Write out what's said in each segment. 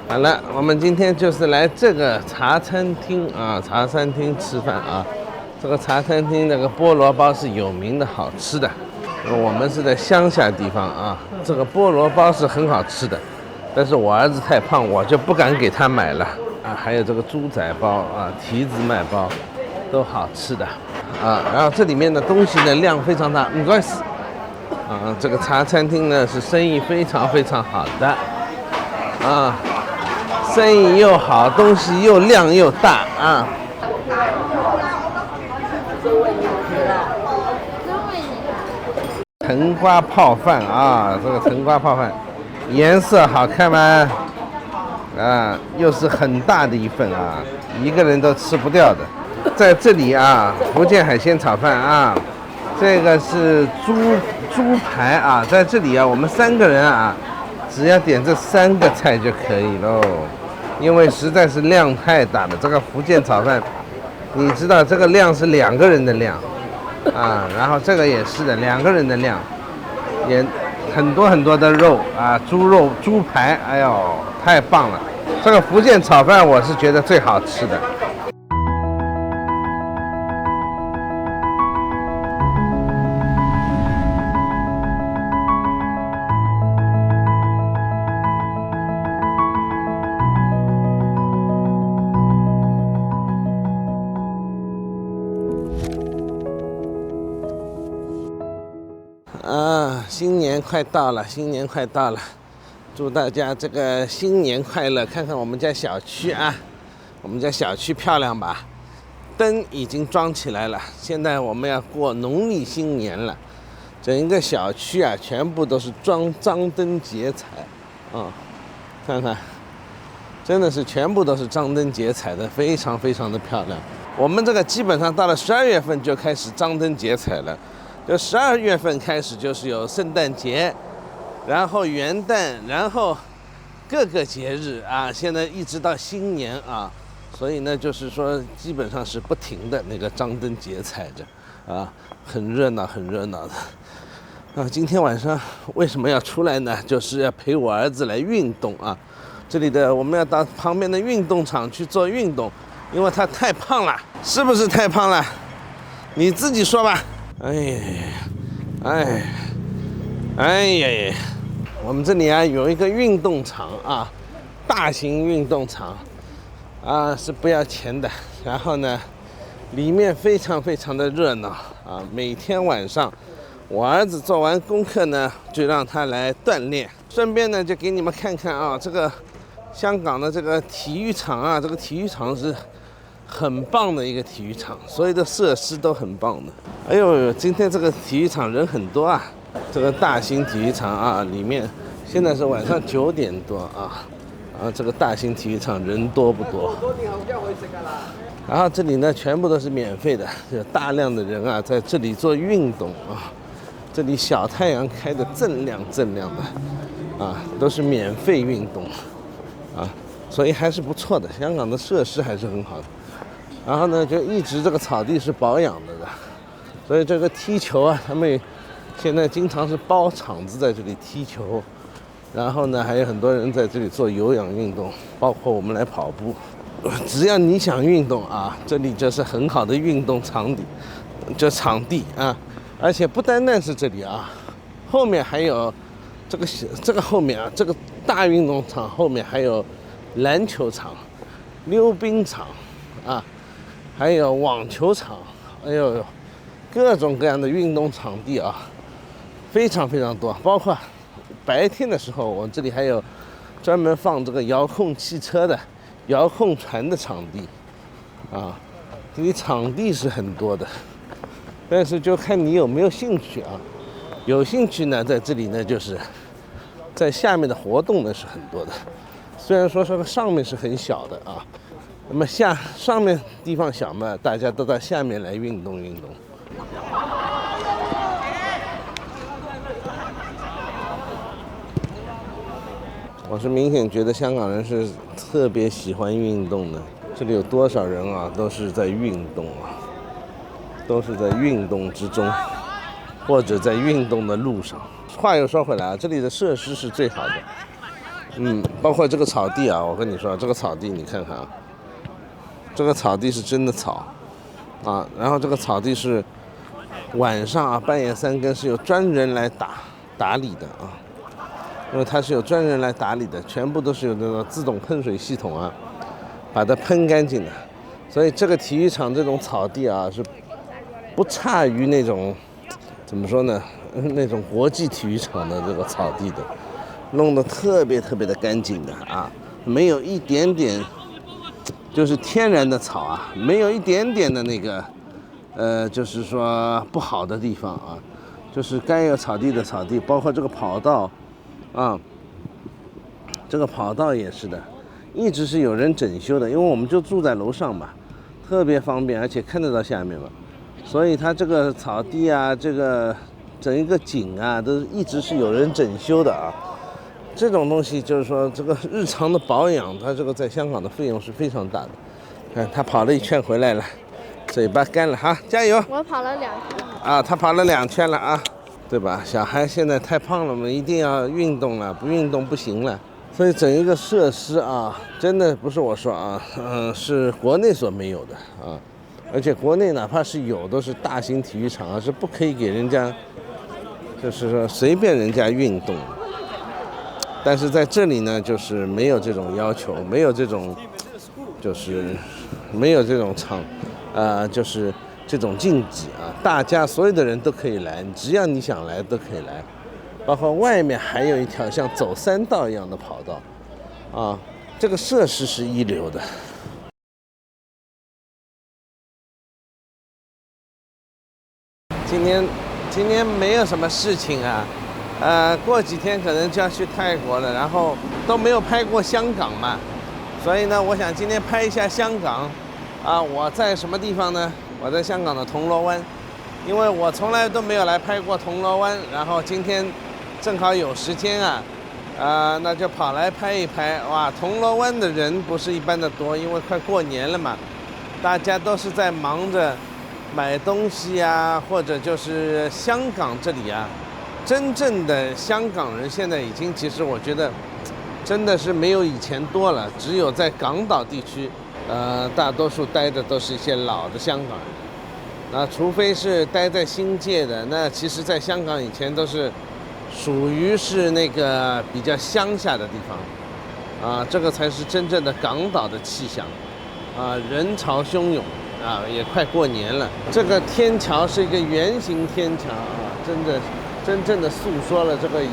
好了，我们今天就是来这个茶餐厅啊，茶餐厅吃饭啊。这个茶餐厅那个菠萝包是有名的好吃的。我们是在乡下地方啊，这个菠萝包是很好吃的，但是我儿子太胖，我就不敢给他买了啊。还有这个猪仔包啊、提子麦包，都好吃的啊。然后这里面的东西呢量非常大，没关系啊。这个茶餐厅呢是生意非常非常好的啊。生意又好，东西又量又大啊！藤瓜泡饭啊，这个藤瓜泡饭颜色好看吗？啊，又是很大的一份啊，一个人都吃不掉的。在这里啊，福建海鲜炒饭啊，这个是猪排啊，在这里啊，我们3个人啊，只要点这3个菜就可以喽。因为实在是量太大了，这个福建炒饭，你知道这个量是2个人的量啊，然后这个也是的，2个人的量，也很多很多的肉啊，猪肉、猪排，哎呦，太棒了！这个福建炒饭我是觉得最好吃的。新年快到了，新年快到了，祝大家这个新年快乐！看看我们家小区啊，我们家小区漂亮吧？灯已经装起来了，现在我们要过农历新年了，整一个小区啊，全部都是张灯结彩啊！看看，真的是全部都是张灯结彩的，非常非常的漂亮。我们这个基本上到了12月份就开始张灯结彩了。就12月份开始就是有圣诞节，然后元旦，然后各个节日啊，现在一直到新年啊，所以呢，就是说基本上是不停的那个张灯结彩着啊，很热闹，很热闹的啊。今天晚上为什么要出来呢？就是要陪我儿子来运动啊。这里的我们要到旁边的运动场去做运动，因为他太胖了，是不是太胖了？你自己说吧。哎呀！我们这里啊有一个运动场啊，大型运动场啊，是不要钱的。然后呢，里面非常非常的热闹啊。每天晚上，我儿子做完功课呢，就让他来锻炼，顺便呢就给你们看看啊，这个香港的这个体育场啊，这个体育场是很棒的一个体育场，所有的设施都很棒的。哎呦，今天这个体育场人很多啊！这个大型体育场啊，里面现在是晚上9点多啊，这个大型体育场人多不多？然后这里呢，全部都是免费的，有大量的人啊在这里做运动啊。这里小太阳开得锃亮的啊，都是免费运动啊，所以还是不错的。香港的设施还是很好的。然后呢，就一直这个草地是保养的，所以这个踢球啊，他们现在经常是包场子在这里踢球。然后呢，还有很多人在这里做有氧运动，包括我们来跑步。只要你想运动啊，这里就是很好的运动场地啊。而且不单单是这里啊，后面还有这个后面啊，这个大运动场后面还有篮球场、溜冰场啊。还有网球场，哎呦，各种各样的运动场地啊，非常非常多。包括白天的时候，我这里还有专门放这个遥控汽车的、遥控船的场地啊，这里场地是很多的，但是就看你有没有兴趣啊。有兴趣呢，在这里呢，就是在下面的活动呢是很多的，虽然说这个上面是很小的啊。那么上面地方小嘛，大家都到下面来运动。我是明显觉得香港人是特别喜欢运动的。这里有多少人啊，都是在运动啊，都是在运动之中，或者在运动的路上。话又说回来啊，这里的设施是最好的。包括这个草地啊，我跟你说，这个草地你看看啊，这个草地是真的草啊，然后这个草地是晚上啊半夜3更是有专人来打理的啊，因为它是有专人来打理的，全部都是有那个自动喷水系统啊，把它喷干净的，所以这个体育场这种草地啊是不差于那种怎么说呢，那种国际体育场的这个草地的。弄得特别的干净的啊，没有一点点，就是天然的草啊，没有一点点的那个，就是说不好的地方啊，就是该有草地的草地，包括这个跑道，啊，这个跑道也是的，一直是有人整修的，因为我们就住在楼上嘛，特别方便，而且看得到下面嘛，所以它这个草地啊，这个整一个景啊，都一直是有人整修的啊。这种东西就是说，这个日常的保养，它这个在香港的费用是非常大的。看他跑了一圈回来了，嘴巴干了哈，加油！我跑了2圈啊，他跑了2圈了啊，对吧？小孩现在太胖了嘛，一定要运动了，不运动不行了。所以整一个设施啊，真的不是我说啊，是国内所没有的啊，而且国内哪怕是有，都是大型体育场啊，是不可以给人家，就是说随便人家运动。但是在这里呢，就是没有这种要求，没有这种，就是没有这种就是这种禁忌啊，大家所有的人都可以来，只要你想来都可以来，包括外面还有一条像走山道一样的跑道，啊，这个设施是一流的。今天没有什么事情啊。过几天可能就要去泰国了，然后都没有拍过香港嘛，所以呢，我想今天拍一下香港。啊，我在什么地方呢？我在香港的铜锣湾，因为我从来都没有来拍过铜锣湾，然后今天正好有时间啊，那就跑来拍一拍。哇，铜锣湾的人不是一般的多，因为快过年了嘛，大家都是在忙着买东西啊，或者就是香港这里啊。真正的香港人现在已经，其实我觉得，真的是没有以前多了。只有在港岛地区，大多数待的都是一些老的香港人。除非是待在新界的，那其实在香港以前都是属于是那个比较乡下的地方，这个才是真正的港岛的气象，人潮汹涌，也快过年了。这个天桥是一个圆形天桥啊，真正的诉说了这个以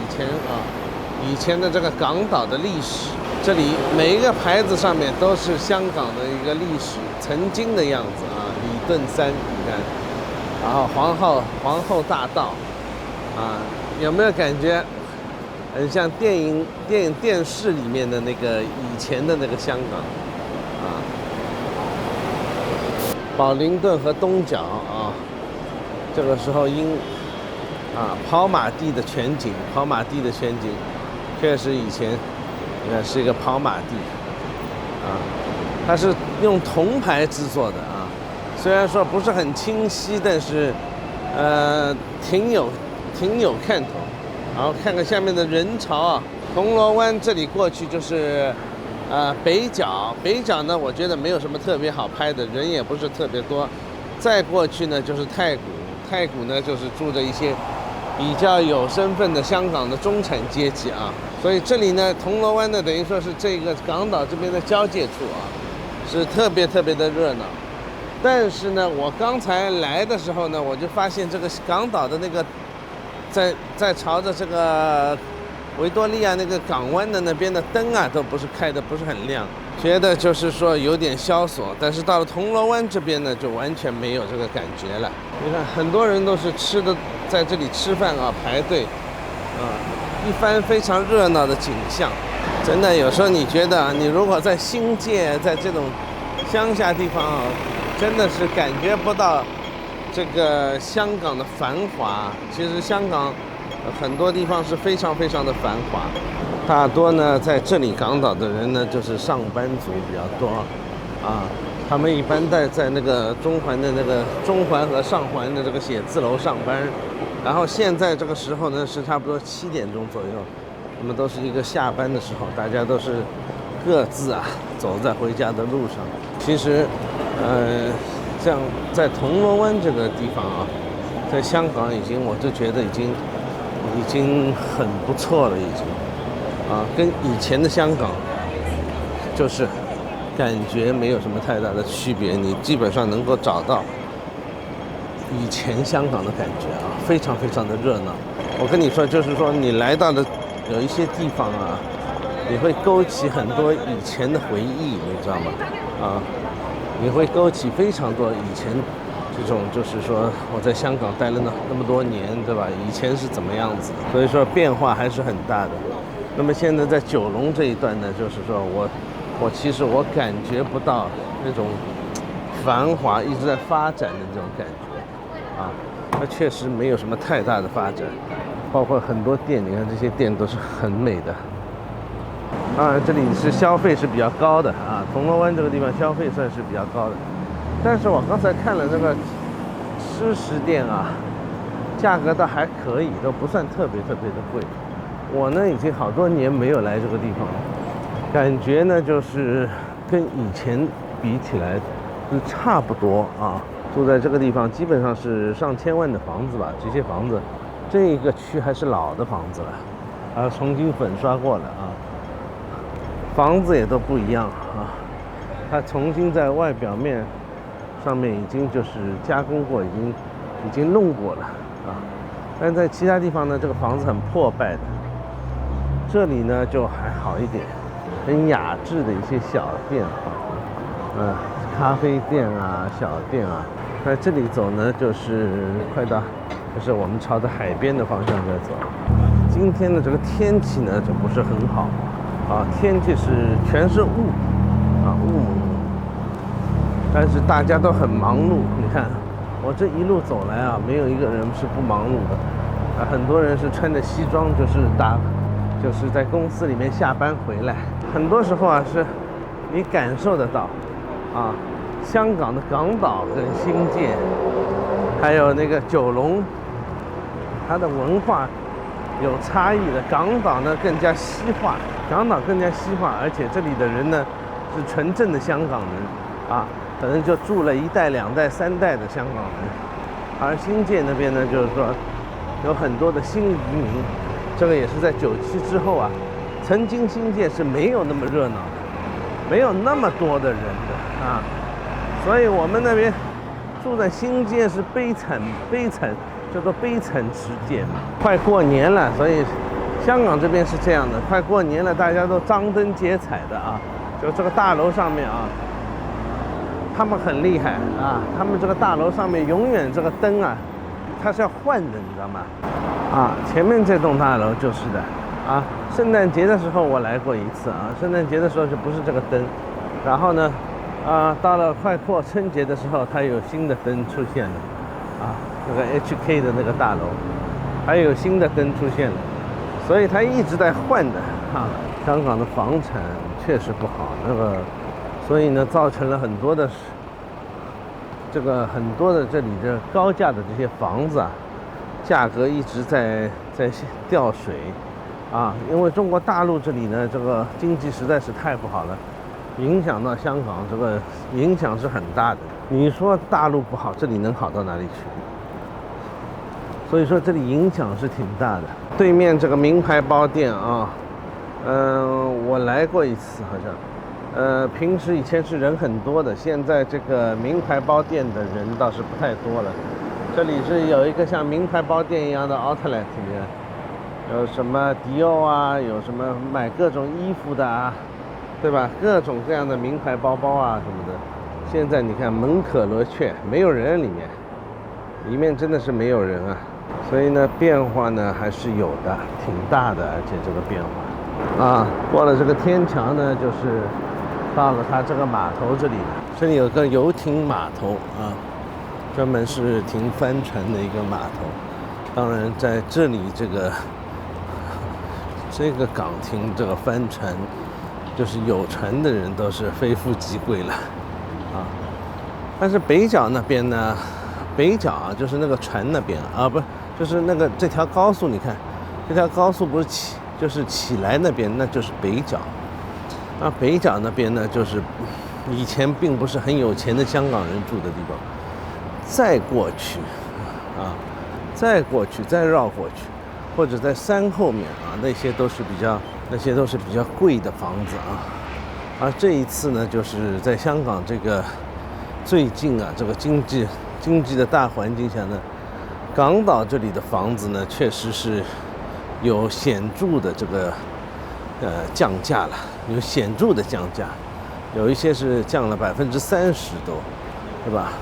前的这个港岛的历史。这里每一个牌子上面都是香港的一个历史曾经的样子啊，礼顿山，你看，然后皇后大道，有没有感觉很像电视里面的那个以前的那个香港啊？保灵顿和东角啊，这个时候跑马地的全景，确实以前你看是一个跑马地它是用铜牌制作的啊，虽然说不是很清晰，但是挺有看头。然后看看下面的人潮啊，铜锣湾这里过去就是北角呢，我觉得没有什么特别好拍的，人也不是特别多。再过去呢就是太古呢就是住着一些比较有身份的香港的中产阶级啊，所以这里呢，铜锣湾呢，等于说是这个港岛这边的交界处啊，是特别的热闹。但是呢，我刚才来的时候呢，我就发现这个港岛的那个，在朝着这个维多利亚那个港湾的那边的灯啊，都开的不是很亮，觉得就是说有点萧索。但是到了铜锣湾这边呢，就完全没有这个感觉了。你看，很多人都是在这里吃饭啊，排队一番非常热闹的景象。真的，有时候你觉得你如果在新界，在这种乡下地方啊，真的是感觉不到这个香港的繁华。其实香港很多地方是非常的繁华，大多呢在这里港岛的人呢就是上班族比较多他们一般在那个中环和上环的这个写字楼上班，然后现在这个时候呢是差不多7点钟左右，那么都是一个下班的时候，大家都是各自走在回家的路上。其实，像在铜锣湾这个地方在香港我就觉得已经很不错了，跟以前的香港就是感觉没有什么太大的区别，你基本上能够找到以前香港的感觉非常非常的热闹。我跟你说，就是说你来到的有一些地方你会勾起很多以前的回忆，你知道吗？你会勾起非常多以前这种，就是说我在香港待了那么多年，对吧？以前是怎么样子，所以说变化还是很大的。那么现在在九龙这一段呢，就是说其实我感觉不到那种繁华一直在发展的这种感觉它确实没有什么太大的发展，包括很多店，你看这些店都是很美的。这里是消费是比较高的铜锣湾这个地方消费算是比较高的，但是我刚才看了那个吃食店价格倒还可以，都不算特别特别的贵。我呢已经好多年没有来这个地方了，感觉呢就是跟以前比起来是差不多住在这个地方基本上是上千万的房子吧，这些房子，这一个区还是老的房子了重新粉刷过了房子也都不一样它重新在外表面上面已经就是加工过，已经弄过了但在其他地方呢，这个房子很破败的。这里呢就还好一点，很雅致的一些小店咖啡店小店在这里走呢，就是快到，就是我们朝着海边的方向在走。今天的这个天气呢就不是很好天气是全是雾雾蒙蒙，但是大家都很忙碌。你看我这一路走来没有一个人是不忙碌的很多人是穿着西装，就是在公司里面下班回来。很多时候是你感受得到香港的港岛跟新界还有那个九龙，它的文化有差异的。港岛呢更加西化，而且这里的人呢是纯正的香港人可能就住了1代、2代、3代的香港人。而新界那边呢，就是说有很多的新移民，这个也是在97之后曾经新界是没有那么热闹的，没有那么多的人的所以我们那边住在新界是悲惨，叫做悲惨世界嘛。快过年了，所以香港这边是这样的，快过年了，大家都张灯结彩的就这个大楼上面他们很厉害他们这个大楼上面永远这个灯它是要换的，你知道吗？前面这栋大楼就是的圣诞节的时候我来过一次圣诞节的时候就不是这个灯，然后呢到了快过春节的时候，它有新的灯出现了那个 HK 的那个大楼还有新的灯出现了，所以它一直在换的香港的房产确实不好，所以呢造成了很多的这里的高价的这些房子价格一直在掉水因为中国大陆这里呢这个经济实在是太不好了，影响到香港，这个影响是很大的。你说大陆不好，这里能好到哪里去？所以说这里影响是挺大的。对面这个名牌包店我来过一次好像平时以前是人很多的，现在这个名牌包店的人倒是不太多了。这里是有一个像名牌包店一样的 outlet 里面，有什么迪奥有什么买各种衣服的对吧？各种各样的名牌包包什么的。现在你看门可罗雀，没有人里面真的是没有人所以呢变化呢还是有的，挺大的，而且这个变化过了这个天桥呢，就是到了它这个码头这里了。这里有个游艇码头专门是停帆船的一个码头。当然在这里这个港停这个帆船，就是有船的人都是非富即贵了但是北角那边呢，北角就是那个船那边不是，就是这条高速，你看这条高速不是就是起来那边，那就是北角。北角那边呢，就是以前并不是很有钱的香港人住的地方。再过去，再过去，再绕过去，或者在山后面那些都是比较贵的房子而这一次呢，就是在香港这个最近这个经济的大环境下呢，港岛这里的房子呢，确实是有显著的这个降价了，有显著的降价，有一些是降了30%多，对吧？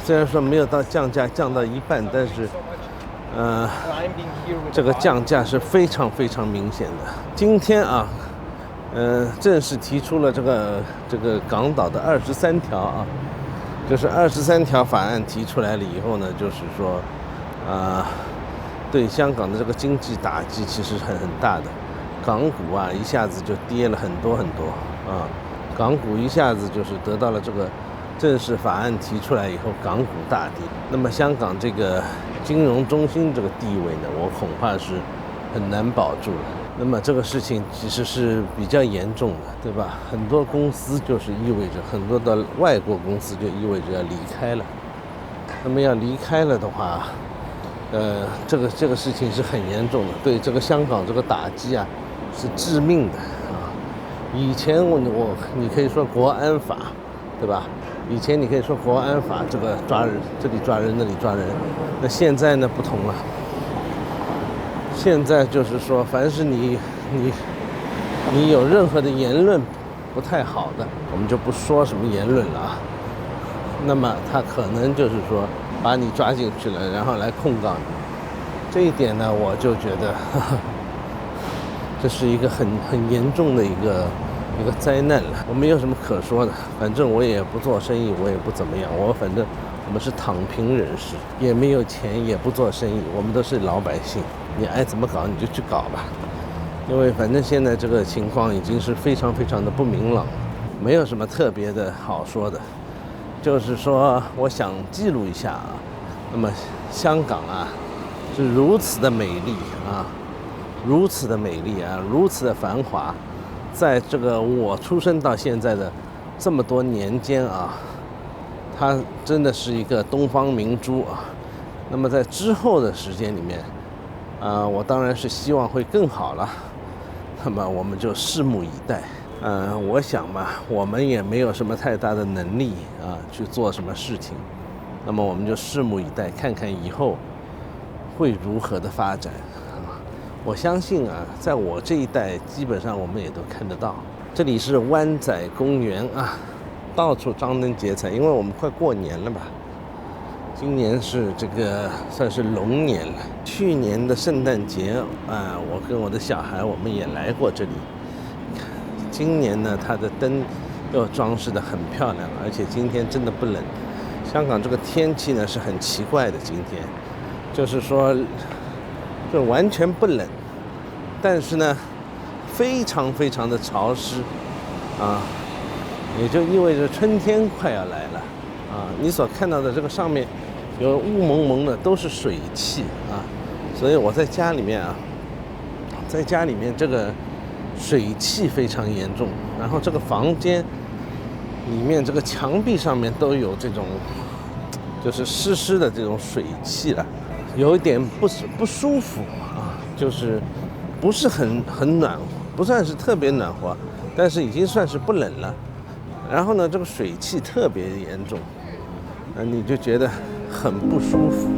虽然说没有到降价降到一半，但是这个降价是非常非常明显的。今天正式提出了这个港岛的23条就是23条法案提出来了以后呢，就是说对香港的这个经济打击其实很大的。港股一下子就跌了很多很多港股一下子就是得到了这个正式法案提出来以后，港股大跌。那么香港这个金融中心这个地位呢，我恐怕是很难保住了。那么这个事情其实是比较严重的，对吧？很多公司就是意味着很多的外国公司就意味着要离开了。那么要离开了的话，这个事情是很严重的，对这个香港这个打击是致命的以前你可以说国安法，对吧？以前你可以说国安法，这个抓人，这里抓人，那里抓人。那现在呢不同了，现在就是说，凡是你有任何的言论不太好的，我们就不说什么言论了那么他可能就是说把你抓进去了，然后来控告你。这一点呢，我就觉得这是一个很严重的一个灾难了。我没有什么可说的，反正我也不做生意，我也不怎么样，反正我们是躺平人士，也没有钱，也不做生意，我们都是老百姓，你爱怎么搞你就去搞吧。因为反正现在这个情况已经是非常非常的不明朗，没有什么特别的好说的。就是说我想记录一下那么香港是如此的美丽如此的美丽如此的繁华，在这个我出生到现在的这么多年间它真的是一个东方明珠那么在之后的时间里面我当然是希望会更好了，那么我们就拭目以待。我想我们也没有什么太大的能力去做什么事情，那么我们就拭目以待，看看以后会如何的发展我相信在我这一代基本上我们也都看得到。这里是湾仔公园到处张灯结彩，因为我们快过年了吧。今年是这个算是龙年了。去年的圣诞节我跟我的小孩我们也来过这里。今年呢，它的灯又装饰得很漂亮，而且今天真的不冷。香港这个天气呢是很奇怪的，今天就是说就完全不冷，但是呢非常非常的潮湿也就意味着春天快要来了你所看到的这个上面有雾蒙蒙的都是水汽所以我在家里面这个水汽非常严重，然后这个房间里面这个墙壁上面都有这种就是湿的这种水汽了，有一点不舒服就是不是很暖和，不算是特别暖和，但是已经算是不冷了。然后呢，这个水汽特别严重，你就觉得很不舒服。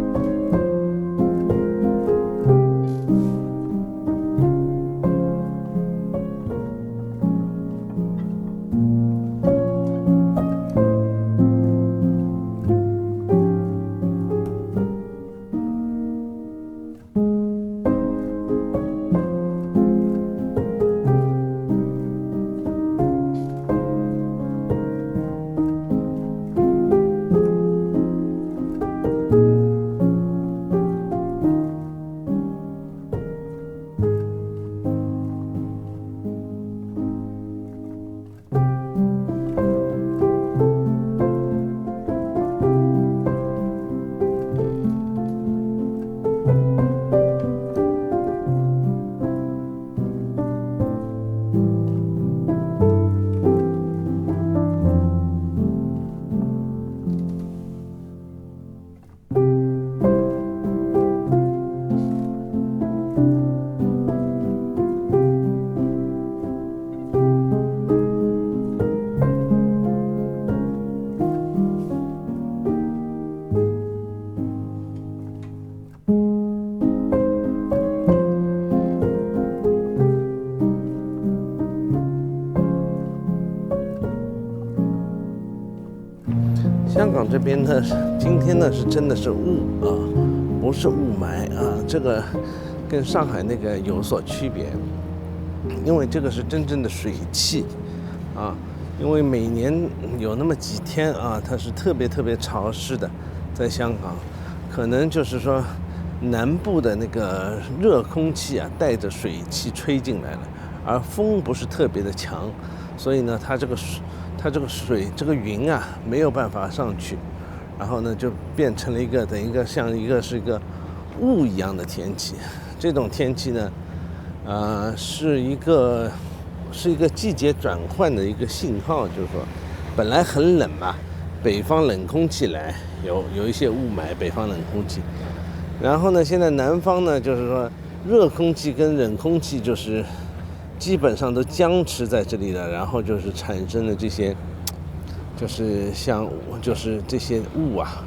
香港这边呢，今天呢是真的是雾啊，不是雾霾啊，这个跟上海那个有所区别，因为这个是真正的水汽啊，因为每年有那么几天啊，它是特别潮湿的，在香港，可能就是说南部的那个热空气啊，带着水汽吹进来了，而风不是特别的强，所以呢，它这个水这个云啊没有办法上去，然后呢就变成了一个等于一个像是一个雾一样的天气。这种天气呢，是一个季节转换的一个信号，就是说本来很冷嘛，北方冷空气来，有一些雾霾，北方冷空气，然后呢现在南方呢就是说热空气跟冷空气就是基本上都僵持在这里了，然后就是产生了这些，就是这些雾啊。